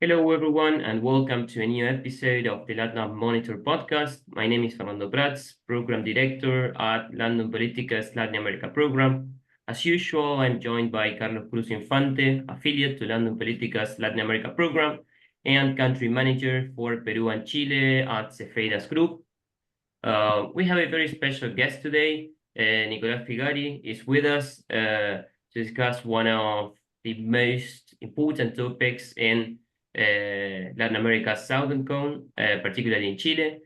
Hello, everyone, and welcome to a new episode of the LatAm Monitor podcast. My name is Fernando Prats, Program Director at London Politica's Latin America program. As usual, I'm joined by Cruz Infante, affiliate to London Politica's Latin America program and country manager for Peru and Chile at Cefeiras Group. We have a very special guest today. Nicolás Figari is with us to discuss one of the most important topics in Latin America's southern cone, particularly in Chile.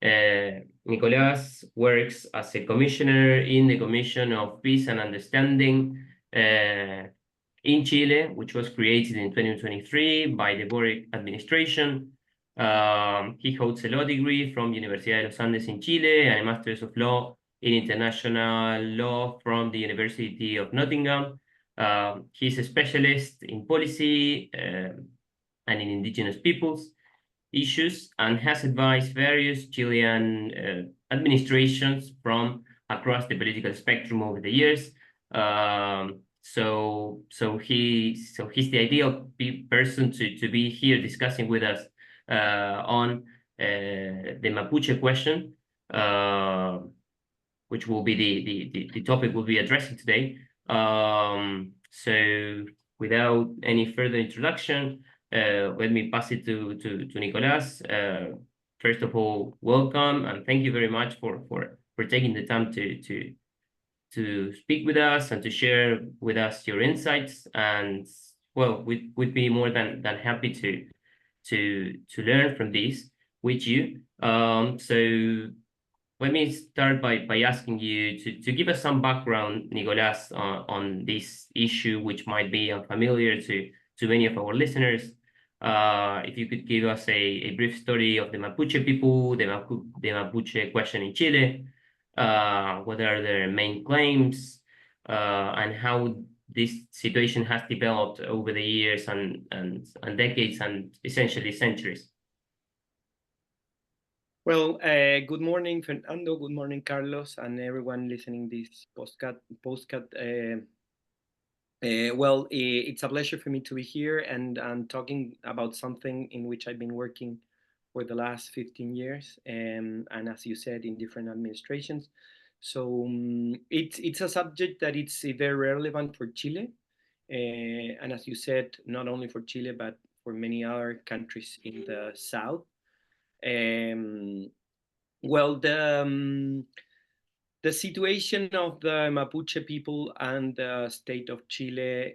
Nicolás works as a commissioner in the Commission of Peace and Understanding in Chile, which was created in 2023 by the Boric administration. He holds a law degree from University of los Andes in Chile and a Master's of Law in International Law from the University of Nottingham. He's a specialist in policy and in indigenous peoples issues and has advised various Chilean administrations from across the political spectrum over the years. So he's the ideal person to be here discussing with us on the Mapuche question, which will be the topic we'll be addressing today. So without any further introduction, let me pass it to Nicolás. First of all, welcome and thank you very much for taking the time to speak with us and to share with us your insights. And well, we'd be more than happy to learn from this with you. So let me start by asking you to give us some background, Nicolás, on this issue, which might be unfamiliar to many of our listeners. If you could give us a brief story of the Mapuche people, the Mapuche question in Chile, what are their main claims, and how this situation has developed over the years and decades and essentially centuries. Well, good morning, Fernando. Good morning, Carlos, and everyone listening this postcard. It's a pleasure for me to be here and talking about something in which I've been working for the last 15 years, and as you said, in different administrations. So it's a subject that it's very relevant for Chile, and as you said, not only for Chile but for many other countries in the south. Well, the situation of the Mapuche people and the state of Chile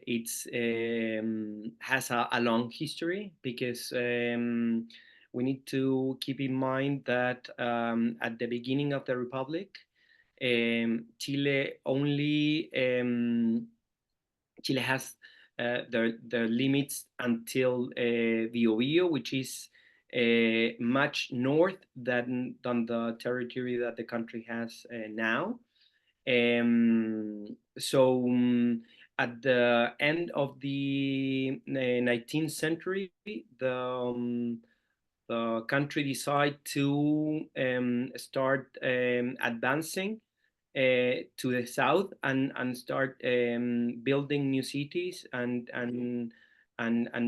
has a long history because we need to keep in mind that at the beginning of the republic, Chile has the limits until Biobío, which is much north than the territory that the country has now. At the end of the 19th century, the country decided to start advancing to the south and start building new cities and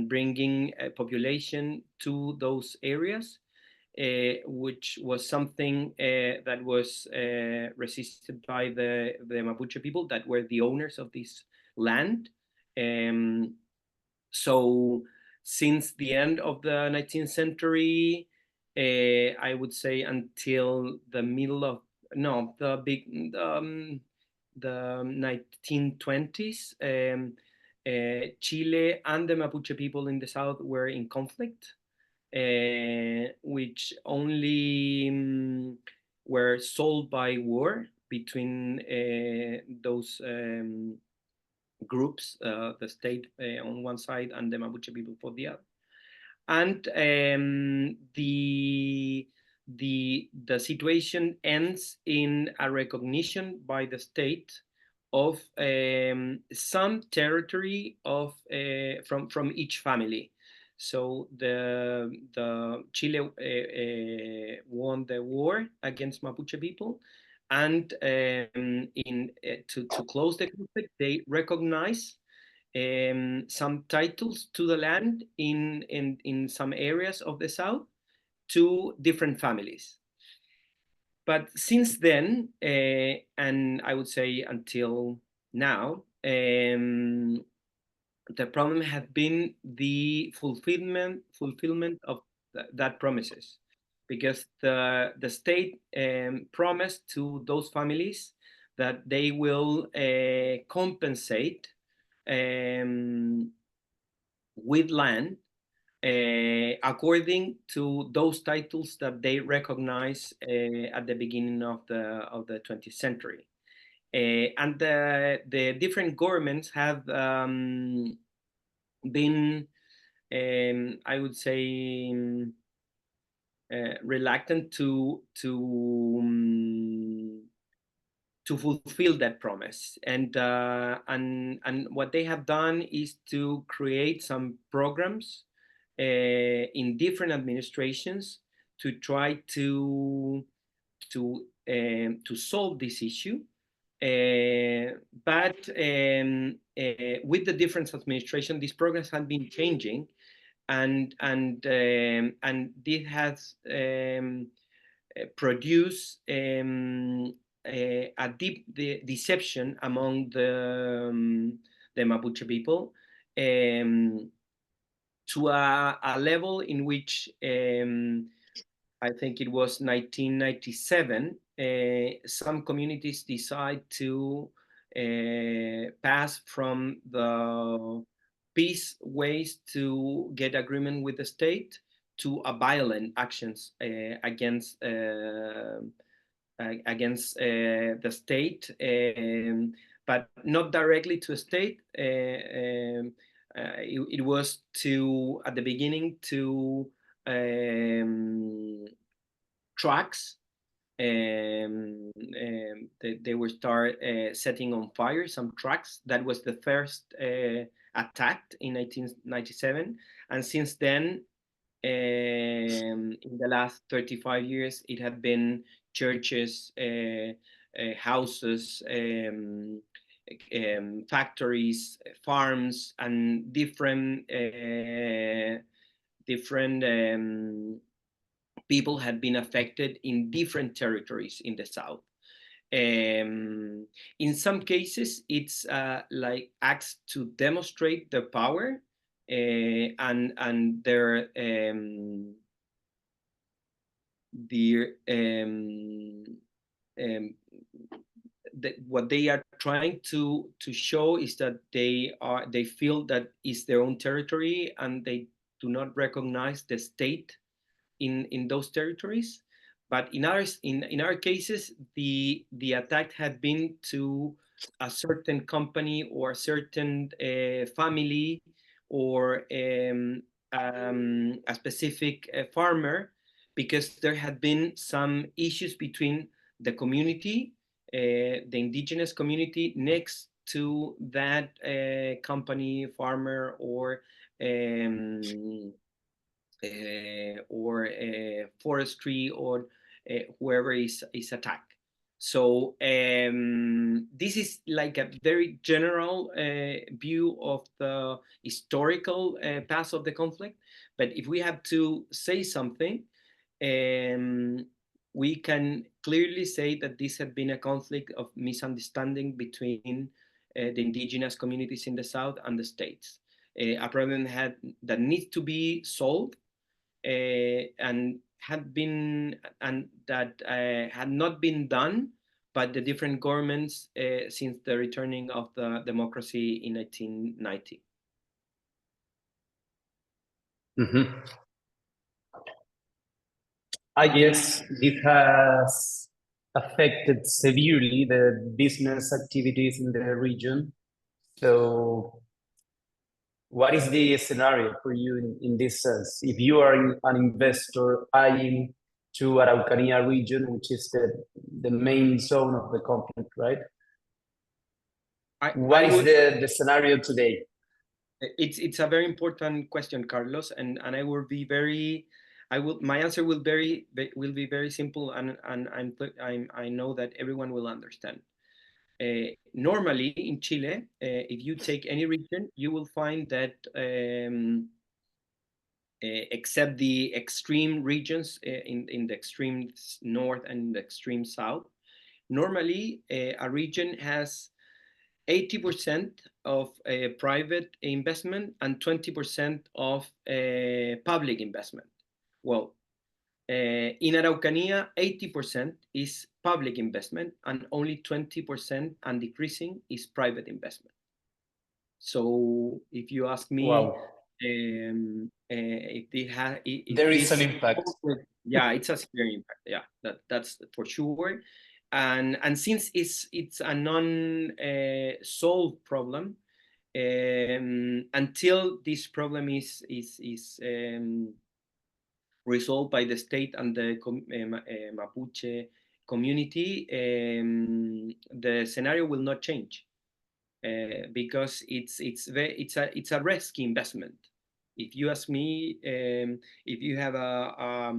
bringing a population to those areas, which was something that was resisted by the Mapuche people that were the owners of this land. So since the end of the 19th century, I would say until the middle of the 1920s, Chile and the Mapuche people in the south were in conflict, which only were solved by war between those groups, the state on one side and the Mapuche people for the other. And the situation ends in a recognition by the state of some territory of from each family. So the Chile won the war against Mapuche people, and to close the conflict, they recognize some titles to the land in some areas of the South to different families. But since then, and I would say until now, the problem has been the fulfillment of that promises, because the state promised to those families that they will compensate with land according to those titles that they recognize at the beginning of the 20th century. And the different governments have been, I would say, reluctant to fulfill that promise, and what they have done is to create some programs in different administrations to try to solve this issue. But with the different administration, these programs have been changing, and this has produced a deep deception among the Mapuche people, to a level in which I think it was 1997, some communities decide to pass from the peace ways to get agreement with the state to a violent actions against the state, but not directly to a state. It was to, at the beginning, to trucks. They were start setting on fire some trucks. That was the first attack in 1997, and since then, in the last 35 years, it had been churches, houses, factories, farms, and different people had been affected in different territories in the South. In some cases, it's like acts to demonstrate their power and their what they are trying to show is that they feel that it's their own territory, and they do not recognize the state in those territories. But in our cases, the attack had been to a certain company or a certain family, or a specific farmer, because there had been some issues between the community, the indigenous community next to that company, farmer, or forestry, or whoever is attacked. So this is like a very general view of the historical past of the conflict. But if we have to say something, we can clearly say that this had been a conflict of misunderstanding between the indigenous communities in the South and the states. A problem that needs to be solved, and that had not been done by the different governments since the returning of the democracy in 1990. Mm-hmm. I guess this has affected severely the business activities in the region. So what is the scenario for you in this sense? If you are an investor eyeing to Araucanía region, which is the main zone of the conflict, right? What is the scenario today? It's a very important question, Carlos, and I will be very. My answer will be very simple, and I know that everyone will understand. Normally in Chile, if you take any region, you will find that except the extreme regions in the extreme north and the extreme south, normally a region has 80% of private investment and 20% of public investment. Well, in Araucanía, 80% is public investment and only 20% and decreasing is private investment. So if you ask me, Wow. if they have, There is an impact. Yeah, it's a severe impact. Yeah, that's for sure. And since it's a non-solved problem, until this problem is resolved by the state and the Mapuche community, the scenario will not change. Because it's a risky investment. If you ask me, if you have a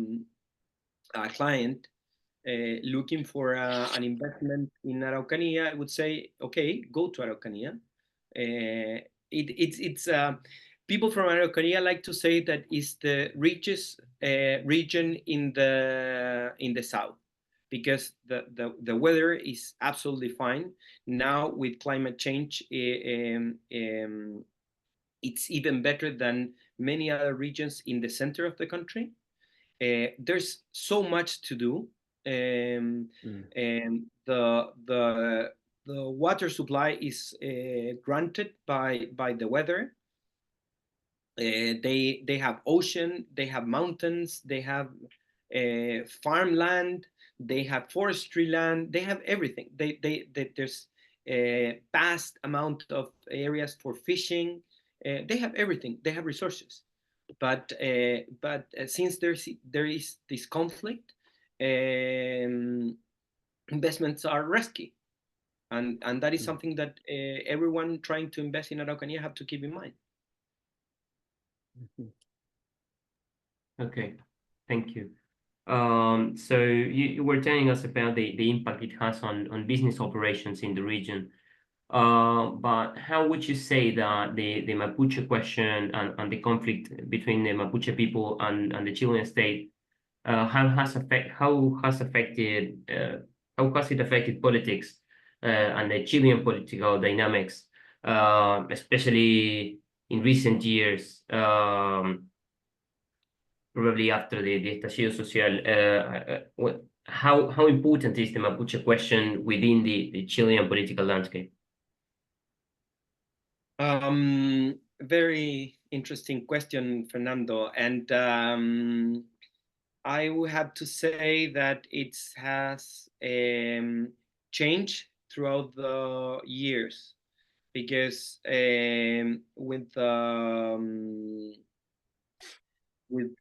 client looking for an investment in Araucanía, I would say, okay, go to Araucanía. It's people from Araucanía like to say that it's the richest region in the south, because the weather is absolutely fine. Now with climate change, it's even better than many other regions in the center of the country. There's so much to do. And the water supply is granted by the weather. They have ocean, they have mountains, they have farmland, they have forestry land, they have everything. There's a vast amount of areas for fishing. They have everything. They have resources. But since there is this conflict, investments are risky, and that is something that everyone trying to invest in Araucanía have to keep in mind. Okay, thank you. So you were telling us about the impact it has on business operations in the region. But how would you say that the Mapuche question and the conflict between the Mapuche people and the Chilean state, how has it affected politics and the Chilean political dynamics, especially in recent years, probably after the estallido social? How important is the Mapuche question within the Chilean political landscape? Very interesting question, Fernando. And I would have to say that it has changed throughout the years, because with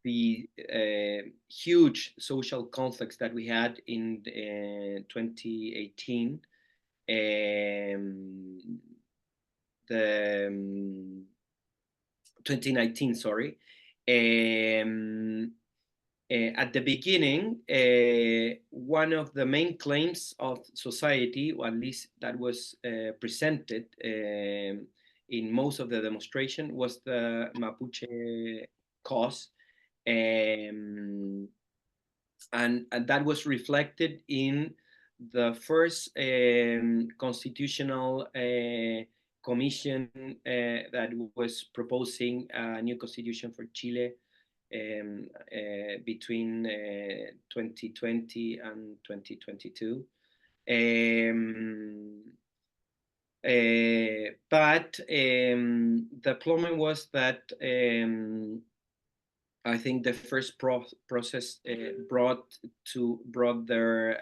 the huge social conflicts that we had in 2018, the 2019, sorry. At the beginning, one of the main claims of society, or at least that was presented in most of the demonstration, was the Mapuche cause. And that was reflected in the first constitutional commission that was proposing a new constitution for Chile between 2020 and 2022. But the problem was that I think the first process brought their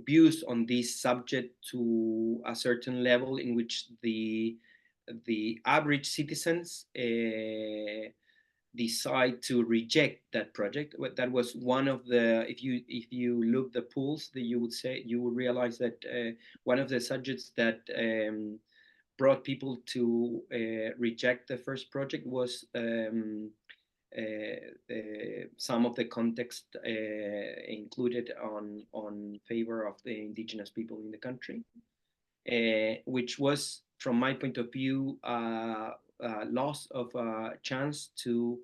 views on this subject to a certain level in which the average citizens decide to reject that project. That was one of the, if you look the polls, that you would realize that one of the subjects that brought people to reject the first project was some of the context included on favor of the indigenous people in the country, which was, from my point of view, loss of a chance to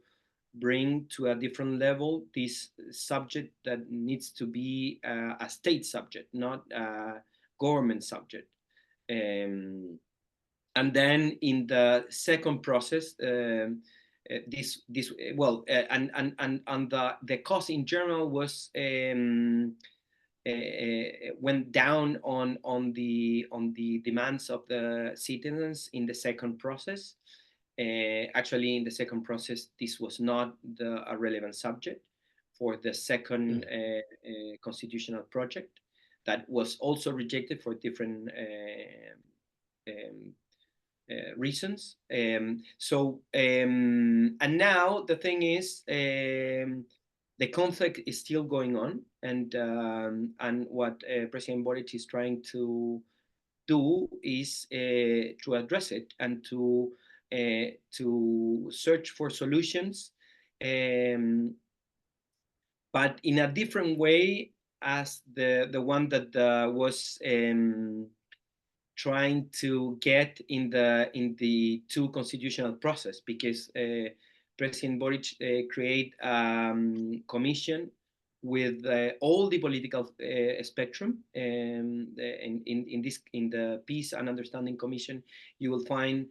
bring to a different level this subject that needs to be a state subject, not a government subject. And then in the second process, and the cost in general was went down on the demands of the citizens in the second process. Actually, in the second process, this was not a relevant subject for the second constitutional project that was also rejected for different reasons. And now the thing is, the conflict is still going on, and what President Boric is trying to do is to address it and to search for solutions, but in a different way as the one that was trying to get in the two constitutional process, because President Boric create a commission with all the political spectrum. In the Peace and Understanding Commission, you will find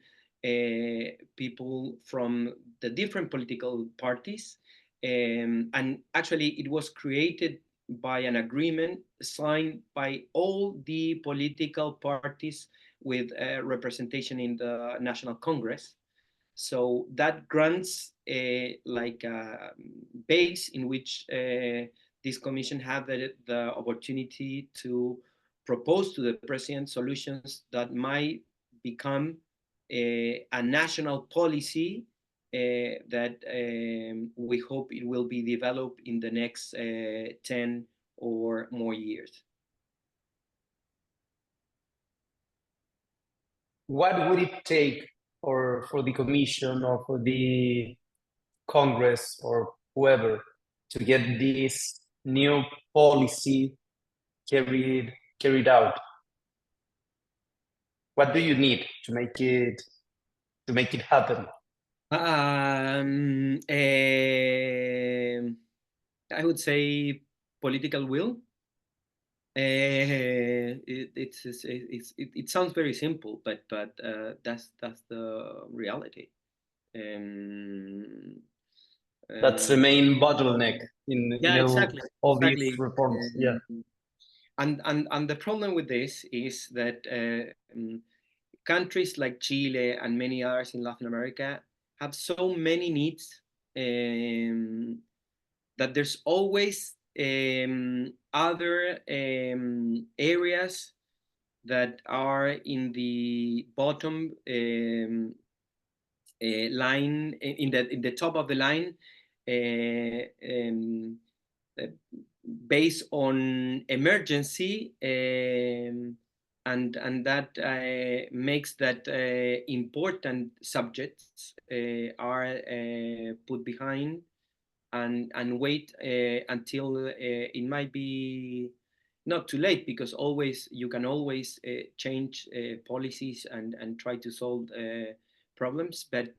people from the different political parties, and actually it was created by an agreement signed by all the political parties with representation in the National Congress. So that grants like a base in which this commission had the opportunity to propose to the president solutions that might become a national policy that we hope it will be developed in the next 10 or more years. What would it take for the commission or for the Congress or whoever to get this new policy carried out? What do you need to make it happen? I would say political will. It sounds very simple, but that's the reality. That's the main bottleneck in exactly. these reforms. And the problem with this is that countries like Chile and many others in Latin America have so many needs that there's always other areas that are in the bottom line, in the top of the line, based on emergency, and that makes that important subjects are put behind and wait until it might be not too late, because you can always change policies and try to solve problems, but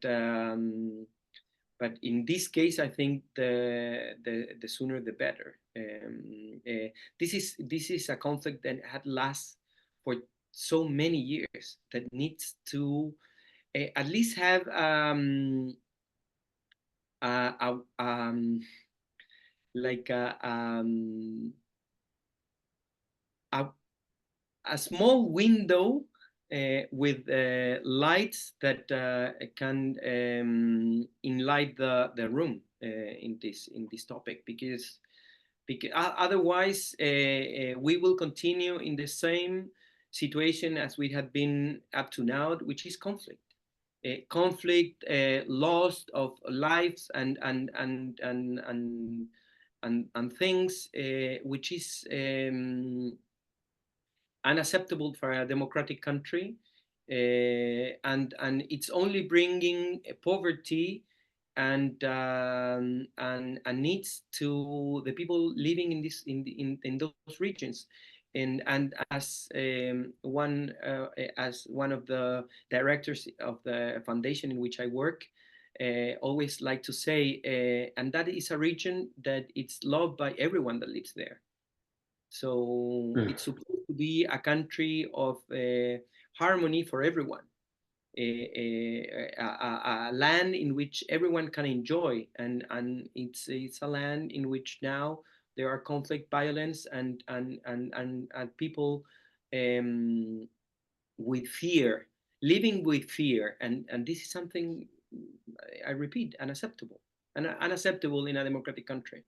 in this case, I think the sooner the better. This is a conflict that had lasted for so many years that needs to at least have like a small window with lights that can enlight the room in this topic, because otherwise we will continue in the same situation as we have been up to now, which is conflict. Loss of lives and things, which is unacceptable for a democratic country, and it's only bringing poverty and needs to the people living in this in those regions. And as one of the directors of the foundation in which I work, always like to say, and that is a region that it's loved by everyone that lives there. So it's supposed to be a country of harmony for everyone, a land in which everyone can enjoy, and it's a land in which now there are conflict, violence, and people with fear, living with fear, and this is something, I repeat, unacceptable in a democratic country.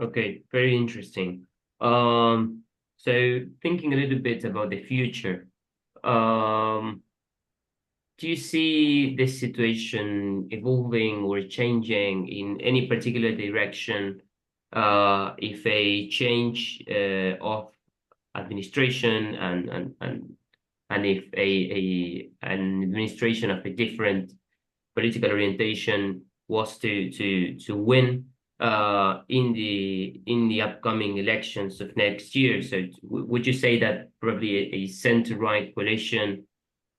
Okay, very interesting. So thinking a little bit about the future, do you see this situation evolving or changing in any particular direction if a change of administration and if an administration of a different political orientation was to win in the upcoming elections of next year? So would you say that probably a center-right coalition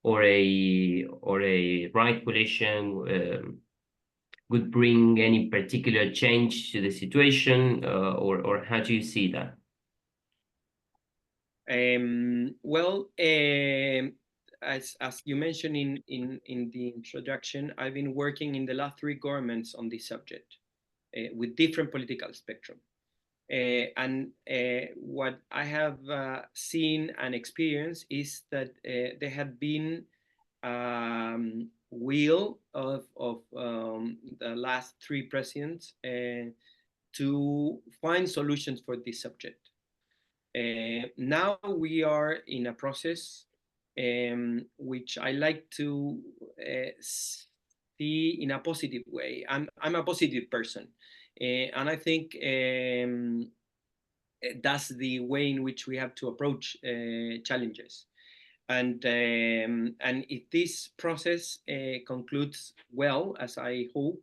or a right coalition would bring any particular change to the situation, or how do you see that? Well, as you mentioned in the introduction, I've been working in the last 3 governments on this subject with different political spectrum. And what I have seen and experienced is that there had been will of the last 3 presidents to find solutions for this subject. Now we are in a process which I like to see in a positive way. I'm a positive person, and I think that's the way in which we have to approach challenges. And if this process concludes well, as I hope,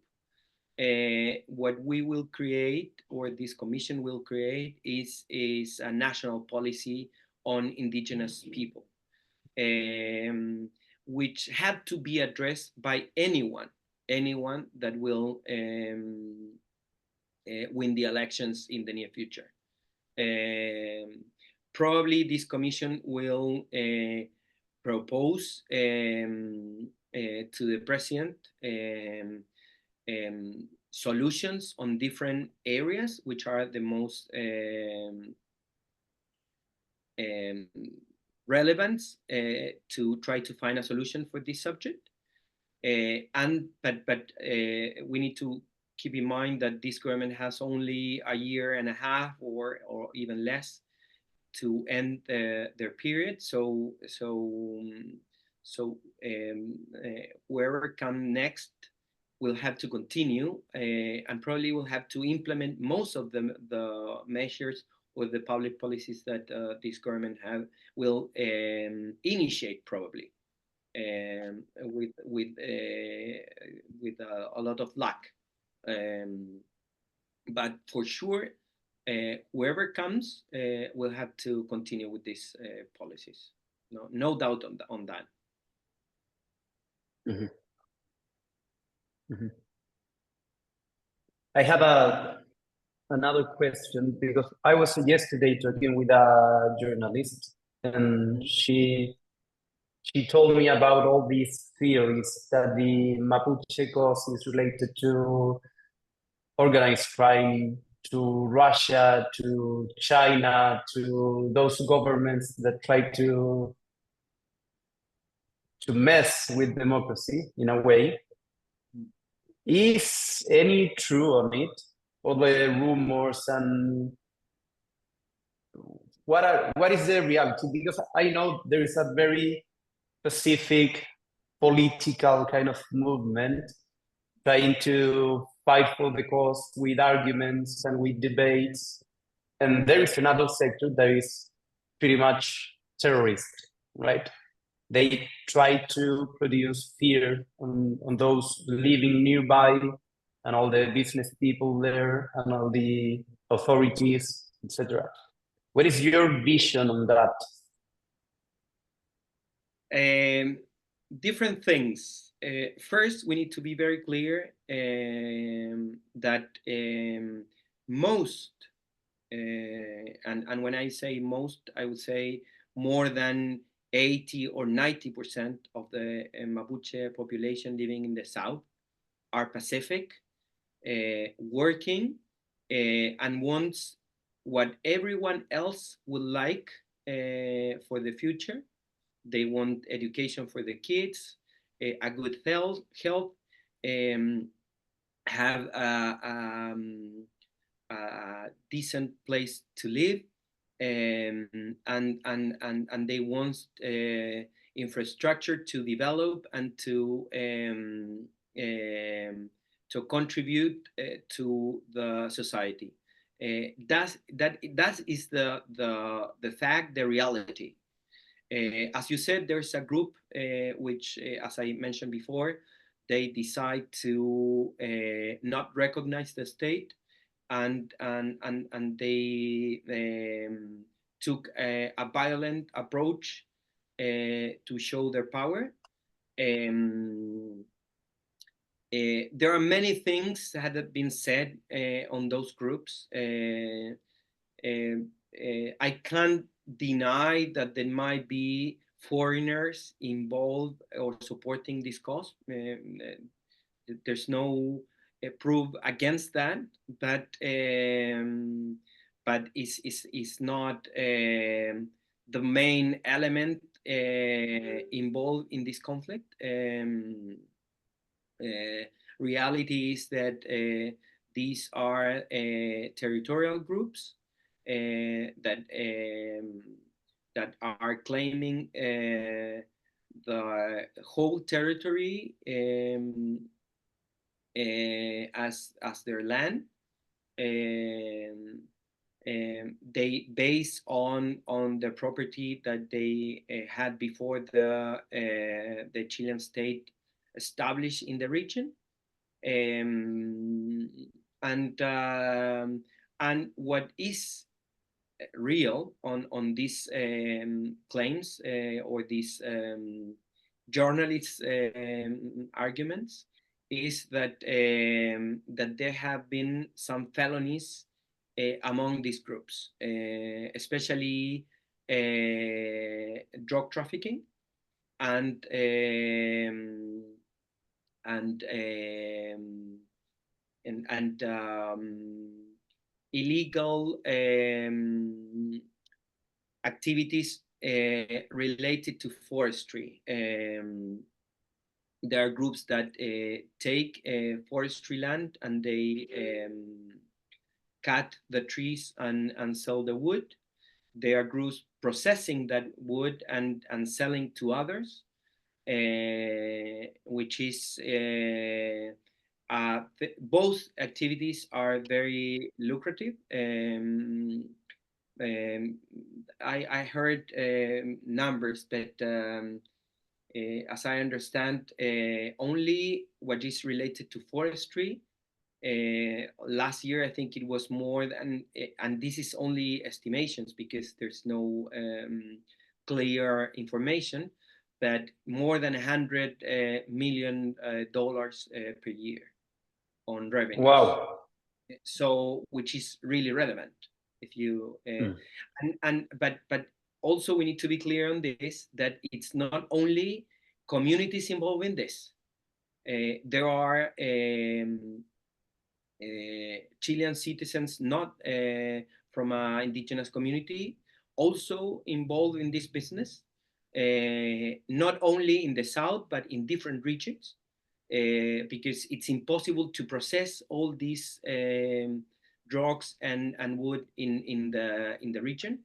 what we will create, or this commission will create, is a national policy on indigenous people, which had to be addressed by anyone that will win the elections in the near future. Probably this commission will propose to the president solutions on different areas, which are the most relevant to try to find a solution for this subject. But we need to keep in mind that this government has only a year and a half or even less to end their period. So whoever comes next will have to continue and probably will have to implement most of the measures or the public policies that this government will initiate, probably with a lot of luck. But for sure, whoever comes will have to continue with these policies. No doubt on that. Mm-hmm. Mm-hmm. I have another question, because I was yesterday talking with a journalist, and she told me about all these theories that the Mapuche cause is related to organized crime, to Russia, to China, to those governments that try to mess with democracy in a way. Is any true on it, or the rumors, and what is the reality? Because I know there is a very specific political kind of movement trying to fight for the cause with arguments and with debates, and there is another sector that is pretty much terrorist, right? they try to produce fear on those living nearby and all the business people there and all the authorities, etc. What is your vision on that? Different things. First, we need to be very clear that most, and when I say most, I would say more than 80 or 90% of the Mapuche population living in the south are Pacific, working, and wants what everyone else would like for the future. They want education for the kids, a good health, have a decent place to live, and they want infrastructure to develop and to contribute to the society. That is the fact, the reality. As you said, there's a group which, as I mentioned before, they decide to not recognize the state, and they took a violent approach to show their power. There are many things that have been said on those groups. I can't deny that there might be foreigners involved or supporting this cause. There's no proof against that, but it's not the main element involved in this conflict. Reality is that these are territorial groups that are claiming the whole territory as their land. They base on the property that they had before the Chilean state established in the region, and what is real on these claims or these journalists' arguments is that there have been some felonies among these groups, especially drug trafficking and illegal activities related to forestry. There are groups that take forestry land and they cut the trees and sell the wood. There are groups processing that wood and selling to others, which is both activities are very lucrative. I heard numbers, but as I understand, only what is related to forestry. Last year, I think it was more than, and this is only estimations because there's no clear information, but more than $100 million per year on revenue. Wow. So, which is really relevant. If you but also we need to be clear on this, that it's not only communities involved in this. There are Chilean citizens not from an indigenous community also involved in this business, not only in the south but in different regions, because it's impossible to process all these drugs and wood in the region.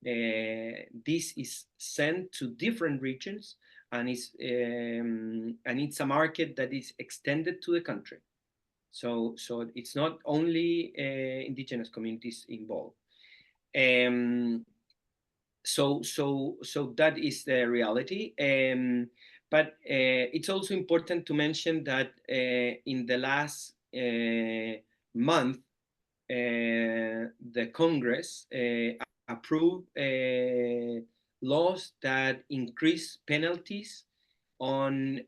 This is sent to different regions, and it's a market that is extended to the country. So it's not only indigenous communities involved. so that is the reality. But it's also important to mention that in the last month, the Congress approved laws that increase penalties on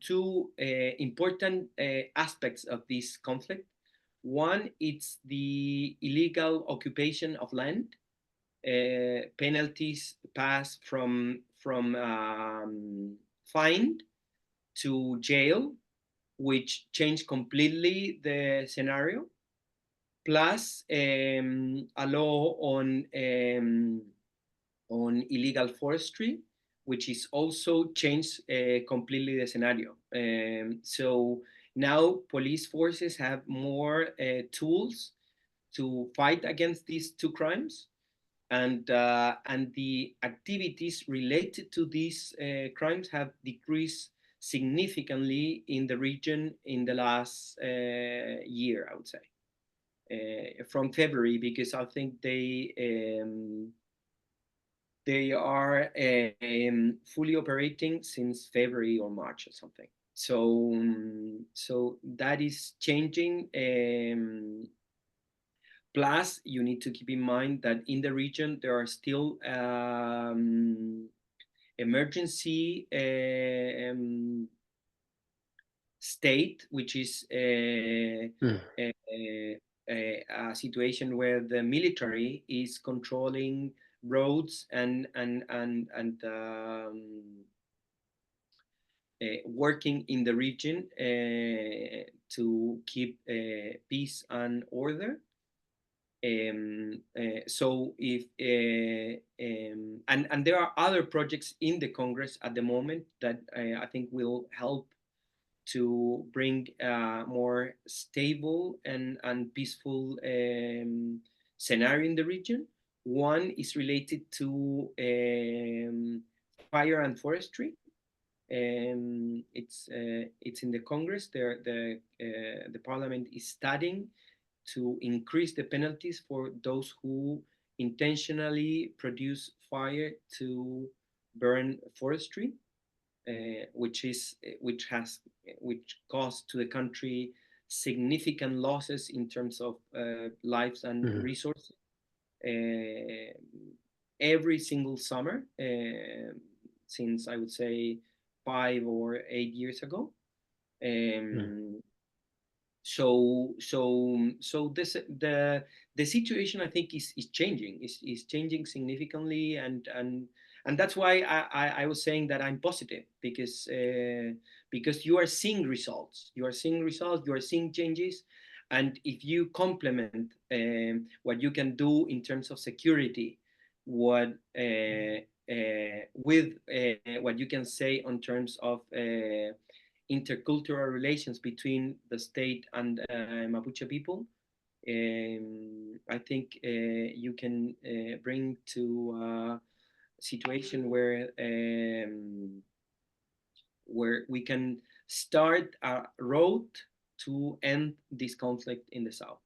two important aspects of this conflict. One, it's the illegal occupation of land. Penalties pass from fine to jail, which changed completely the scenario. Plus, a law on illegal forestry, which is also changed completely the scenario. So now police forces have more tools to fight against these two crimes, and the activities related to these crimes have decreased significantly in the region in the last year, I would say, from February, because I think they are fully operating since February or March or something. So that is changing. Plus, you need to keep in mind that in the region there are still emergency state, which is a situation where the military is controlling roads and working in the region to keep peace and order. So if and there are other projects in the Congress at the moment that I think will help to bring a more stable and peaceful scenario in the region. One is related to fire and forestry. It's in the Congress. The Parliament is studying to increase the penalties for those who intentionally produce fire to burn forestry, which caused to the country significant losses in terms of lives and resources. Every single summer, since I would say 5 or 8 years ago. So this the situation, I think, is changing, is changing significantly, and that's why I was saying that I'm positive, because you are seeing results, you are seeing changes, and if you complement what you can do in terms of security, with what you can say in terms of intercultural relations between the state and Mapuche people, I think you can bring to a situation where we can start a road to end this conflict in the south.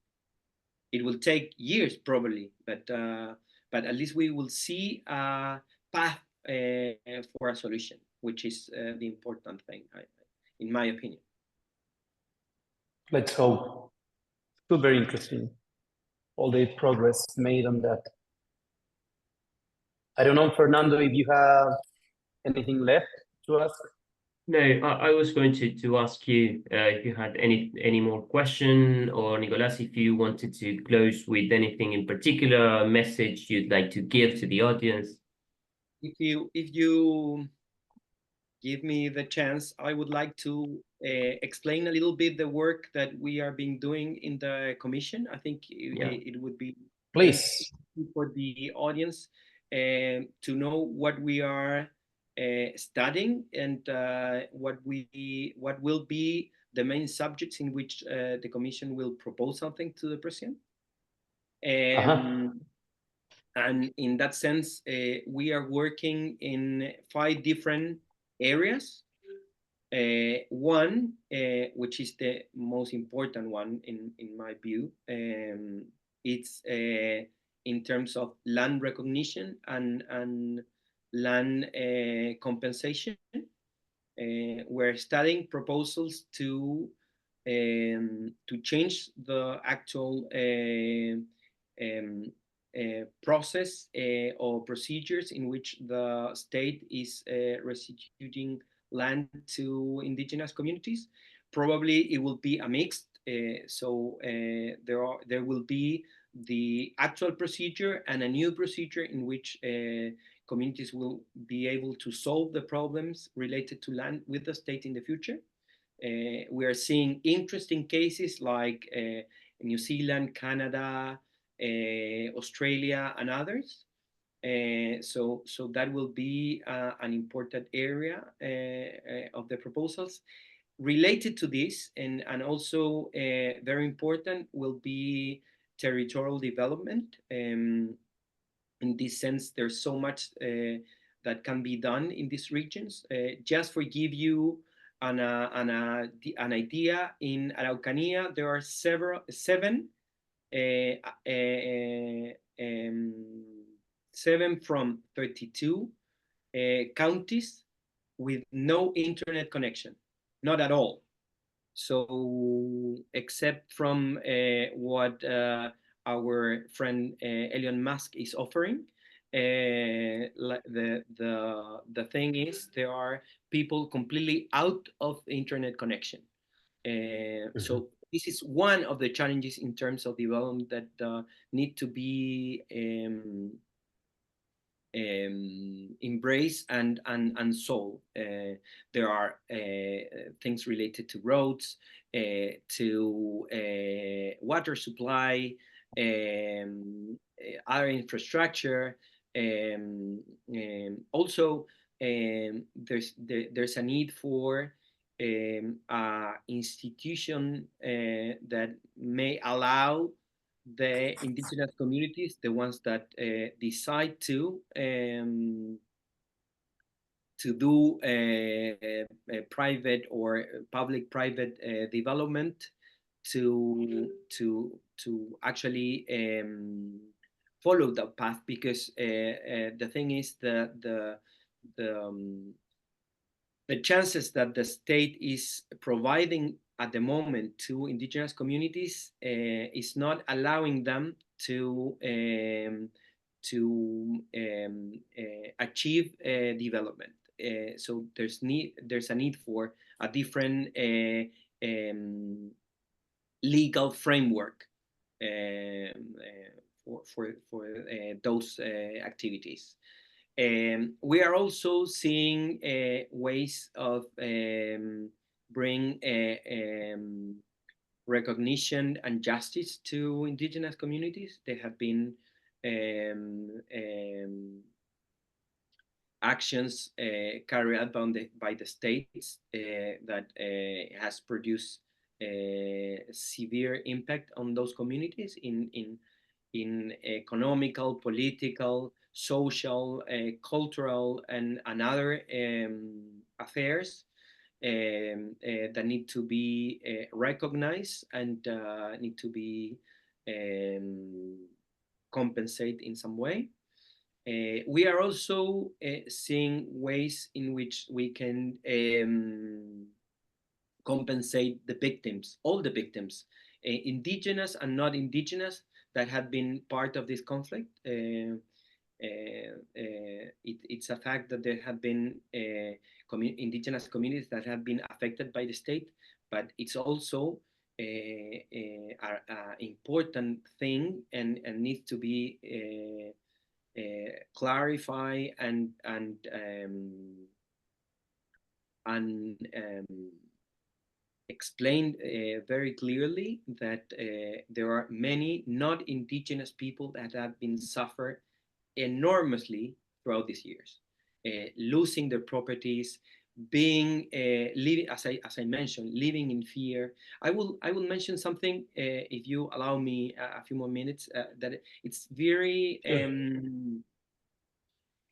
It will take years probably, but at least we will see a path for a solution, which is the important thing, in my opinion. Let's hope. Still very interesting, all the progress made on that. I don't know, Fernando, if you have anything left to ask. No, I was going to ask you if you had any more question, or Nicolás, if you wanted to close with anything in particular, a message you'd like to give to the audience. If you give me the chance, I would like to explain a little bit the work that we are being doing in the commission. I think it would be please for the audience to know what we are studying, and what will be the main subjects in which the commission will propose something to the president. And in that sense, we are working in 5 different areas. One, which is the most important one in my view, it's in terms of land recognition and land compensation. We're studying proposals to change the actual process or procedures in which the state is restituting land to indigenous communities. Probably it will be a mixed. So there will be the actual procedure and a new procedure in which communities will be able to solve the problems related to land with the state in the future. We are seeing interesting cases like New Zealand, Canada, Australia, and others. So that will be an important area of the proposals. Related to this, and also very important, will be territorial development. In this sense, there's so much that can be done in these regions. Just for give you an idea, in Araucanía there are seven from 32 counties with no internet connection, not at all. So except from what our friend Elon Musk is offering, the thing is there are people completely out of internet connection. So this is one of the challenges in terms of development that need to be embrace and solve. There are things related to roads, to water supply, other infrastructure. Also, there's a need for institution that may allow the indigenous communities, the ones that decide to do private or public-private development, to actually follow that path, because the thing is the chances that the state is providing at the moment to indigenous communities is not allowing them to achieve development. So there's a need for a different legal framework for those activities. We are also seeing ways of bring recognition and justice to indigenous communities. There have been actions carried out by the states that has produced severe impact on those communities in economical, political, social, cultural, and other affairs that need to be recognized and need to be compensated in some way. We are also seeing ways in which we can compensate the victims, all the victims, indigenous and not indigenous, that have been part of this conflict. It's a fact that there have been indigenous communities that have been affected by the state, but it's also an important thing and needs to be clarified and explained very clearly that there are many not indigenous people that have been suffered enormously throughout these years, losing their properties, being living, as I mentioned, living in fear. I will mention something, if you allow me a few more minutes, that it's very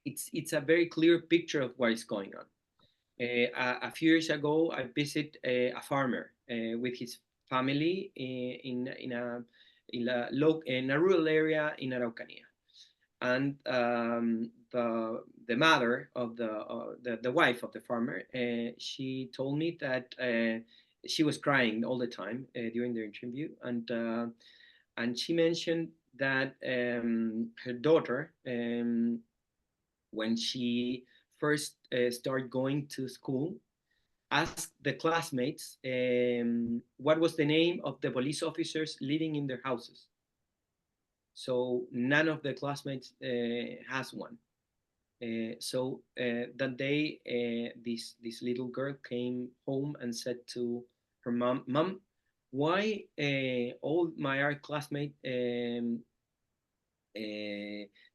it's a very clear picture of what is going on. A few years ago, I visited a farmer with his family in in a rural area in Araucanía. And the mother of the wife of the farmer, she told me that she was crying all the time during the interview, and she mentioned that her daughter, when she first started going to school, asked the classmates what was the name of the police officers living in their houses. So none of the classmates has one. So that day, this little girl came home and said to her mom, "Mom, why all my art classmates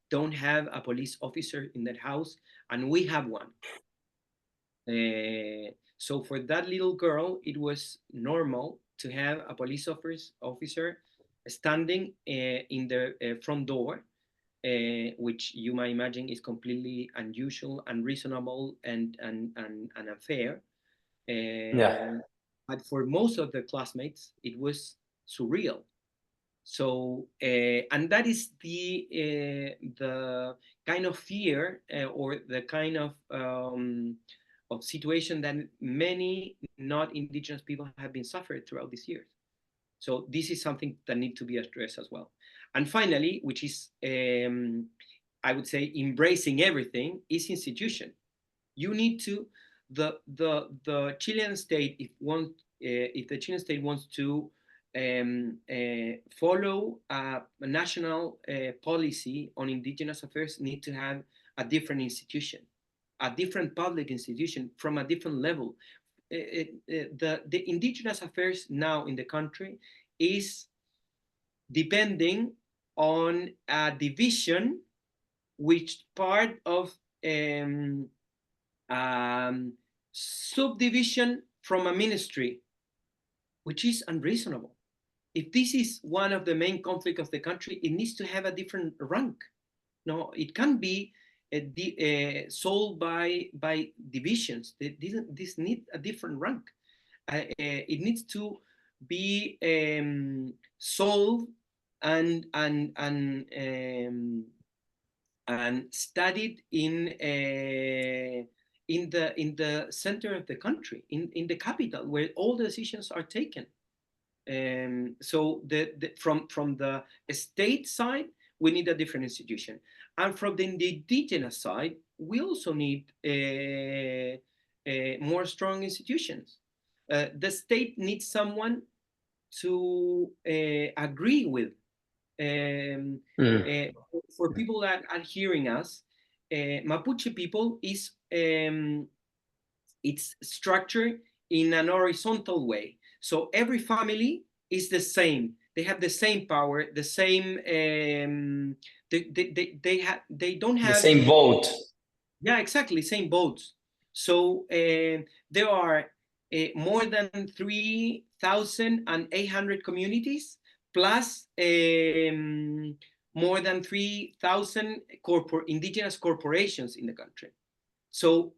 don't have a police officer in their house, and we have one?" So for that little girl, it was normal to have a police officer standing in the front door, which you might imagine is completely unusual, unreasonable, and unfair. Yeah. But for most of the classmates, it was surreal. So, and that is the kind of fear or the kind of situation that many not indigenous people have been suffering throughout these years. So this is something that needs to be addressed as well. And finally, which is, I would say, embracing everything, is institution. You need to, the Chilean state, if the Chilean state wants to follow a national policy on indigenous affairs, need to have a different institution, a different public institution from a different level. The indigenous affairs now in the country is depending on a division which part of subdivision from a ministry, which is unreasonable. If this is one of the main conflicts of the country, it needs to have a different rank. No, it can be solved by divisions. This needs a different rank. It needs to be solved and studied in the center of the country, in the capital, where all the decisions are taken. So from the state side, we need a different institution, and from the indigenous side, we also need more strong institutions. The state needs someone to agree with. For people that are hearing us, Mapuche people is it's structured in an horizontal way. So every family is the same. They have the same power, the same. They don't have the same vote. Yeah, exactly, same votes. So there are more than 3,800 communities, plus more than 3,000 indigenous corporations in the country. So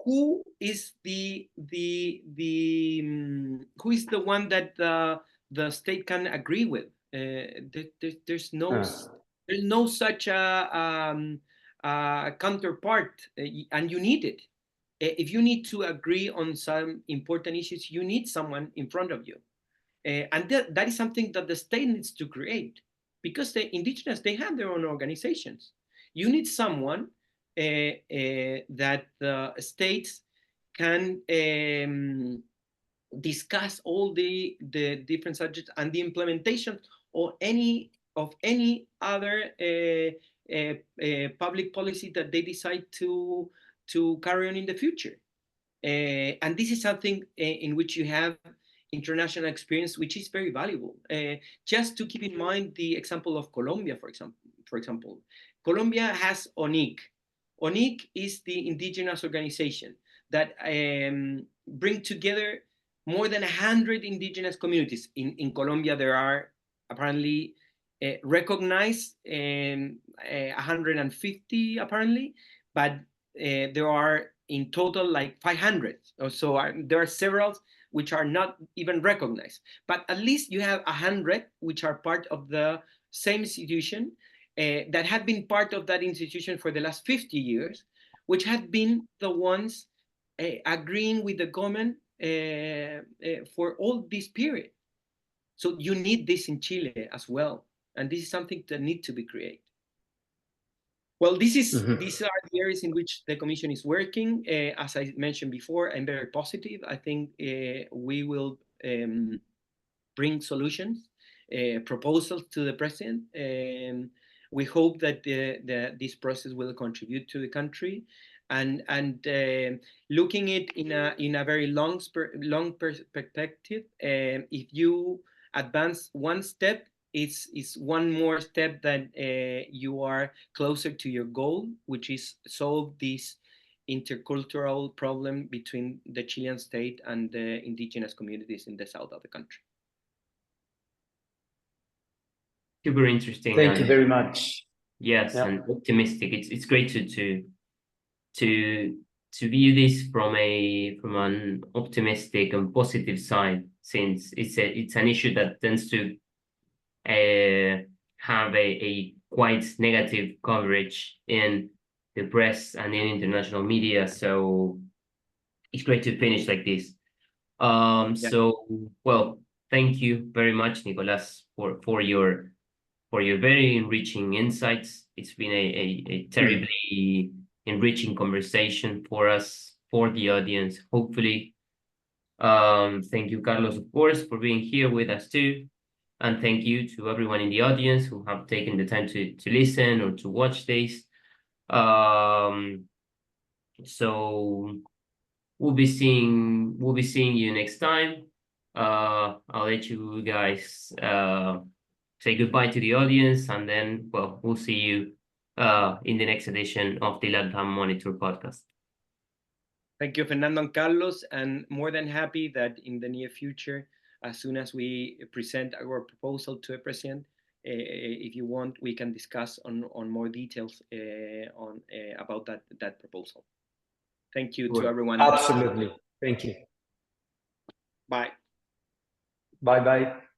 who is the one that the state can agree with? There's no such a counterpart, and you need it. If you need to agree on some important issues, you need someone in front of you, and that is something that the state needs to create, because the indigenous, they have their own organizations. You need someone that the states can discuss all the different subjects and the implementation of any other public policy that they decide to carry on in the future. And this is something in which you have international experience, which is very valuable. Just to keep in mind the example of Colombia, for example, Colombia has ONIC. ONIC is the indigenous organization that bring together more than 100 indigenous communities. In Colombia, there are apparently recognized 150 apparently, but there are in total like 500. So there are several which are not even recognized. But at least you have 100 which are part of the same institution, that had been part of that institution for the last 50 years, which had been the ones agreeing with the government for all this period. So you need this in Chile as well. And this is something that needs to be created. Well, these are the areas in which the Commission is working. As I mentioned before, I'm very positive. I think we will bring solutions, proposals to the President. We hope that this process will contribute to the country. And looking it in a very long perspective, if you advance one step, it's one more step that you are closer to your goal, which is solve this intercultural problem between the Chilean state and the indigenous communities in the south of the country. Super interesting. Thank you very much. Yes, and optimistic. It's great to view this from an optimistic and positive side, since it's an issue that tends to have a quite negative coverage in the press and in international media. So it's great to finish like this. So, well, thank you very much, Nicolás, for your very enriching insights. It's been a terribly enriching conversation for us, for the audience, hopefully. Thank you, Carlos, of course, for being here with us too. And thank you to everyone in the audience who have taken the time to listen or to watch this. So we'll be seeing you next time. I'll let you guys say goodbye to the audience, and then, well, we'll see you in the next edition of the LatAm Monitor podcast. Thank you, Fernando and Carlos, and more than happy that in the near future, as soon as we present our proposal to the President, if you want, we can discuss on more details about that proposal. Thank you to everyone. Absolutely. Thank you. Bye. Bye-bye.